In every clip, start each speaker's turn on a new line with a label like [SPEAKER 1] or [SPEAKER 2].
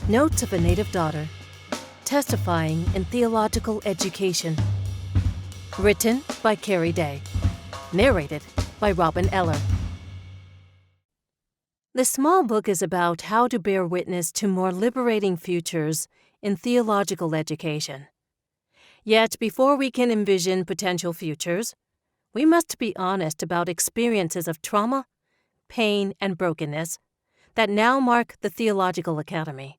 [SPEAKER 1] Notes of a Native Daughter, Testifying in Theological Education. Written by Keri. Narrated by Eller. This small book is about how to bear witness to more liberating futures in theological education. Yet, before we can envision potential futures, we must be honest about experiences of trauma, pain, and brokenness that now mark the Theological Academy.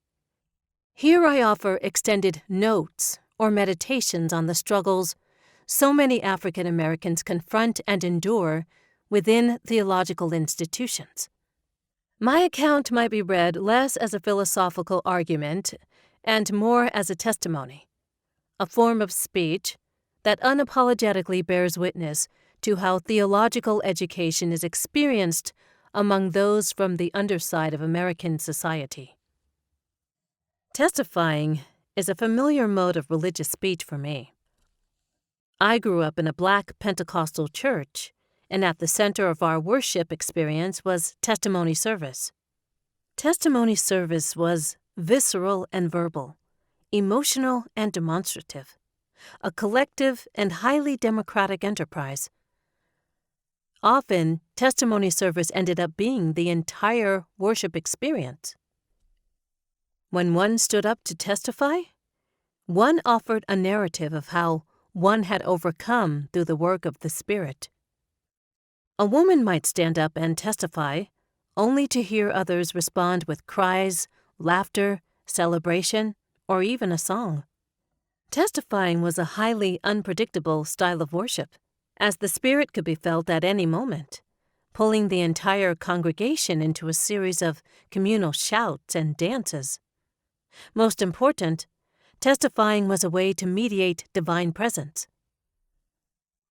[SPEAKER 1] Here I offer extended notes or meditations on the struggles so many African Americans confront and endure within theological institutions. My account might be read less as a philosophical argument and more as a testimony, a form of speech that unapologetically bears witness to how theological education is experienced among those from the underside of American society. Testifying is a familiar mode of religious speech for me. I grew up in a Black Pentecostal church, and at the center of our worship experience was testimony service. Testimony service was visceral and verbal, emotional and demonstrative, a collective and highly democratic enterprise. Often, testimony service ended up being the entire worship experience. When one stood up to testify, one offered a narrative of how one had overcome through the work of the Spirit. A woman might stand up and testify, only to hear others respond with cries, laughter, celebration, or even a song. Testifying was a highly unpredictable style of worship, as the Spirit could be felt at any moment, pulling the entire congregation into a series of communal shouts and dances. Most important, testifying was a way to mediate divine presence.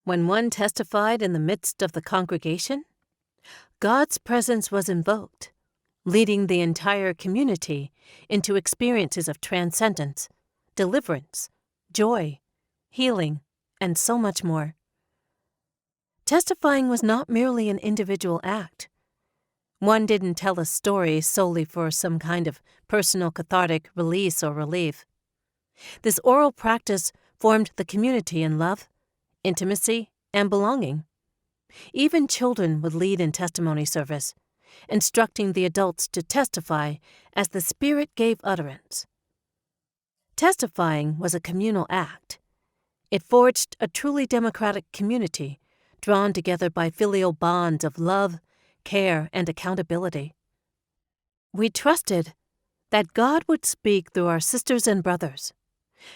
[SPEAKER 1] When one testified in the midst of the congregation, God's presence was invoked, leading the entire community into experiences of transcendence, deliverance, joy, healing, and so much more. Testifying was not merely an individual act. One didn't tell a story solely for some kind of personal cathartic release or relief. This oral practice formed the community in love, intimacy, and belonging. Even children would lead in testimony service, instructing the adults to testify as the Spirit gave utterance. Testifying was a communal act. It forged a truly democratic community, drawn together by filial bonds of love, care, and accountability. We trusted that God would speak through our sisters and brothers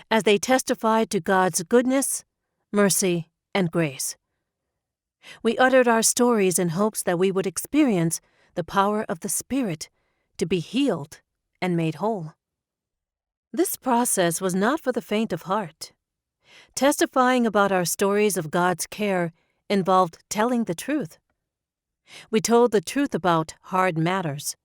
[SPEAKER 1] as they testified to God's goodness, mercy, and grace. We uttered our stories in hopes that we would experience the power of the Spirit to be healed and made whole. This process was not for the faint of heart. Testifying about our stories of God's care involved telling the truth. We told the truth about hard matters.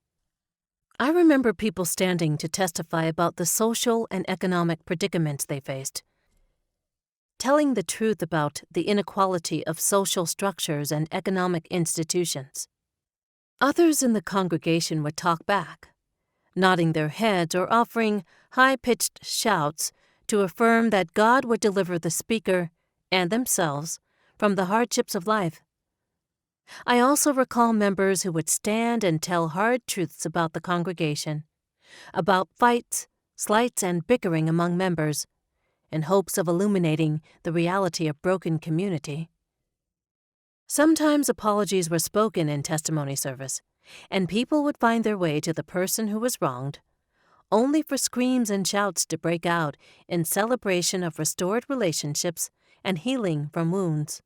[SPEAKER 1] I remember people standing to testify about the social and economic predicaments they faced, telling the truth about the inequality of social structures and economic institutions. Others in the congregation would talk back, nodding their heads or offering high-pitched shouts to affirm that God would deliver the speaker and themselves from the hardships of life. I also recall members who would stand and tell hard truths about the congregation, about fights, slights, and bickering among members, in hopes of illuminating the reality of broken community. Sometimes apologies were spoken in testimony service, and people would find their way to the person who was wronged, only for screams and shouts to break out in celebration of restored relationships and healing from wounds.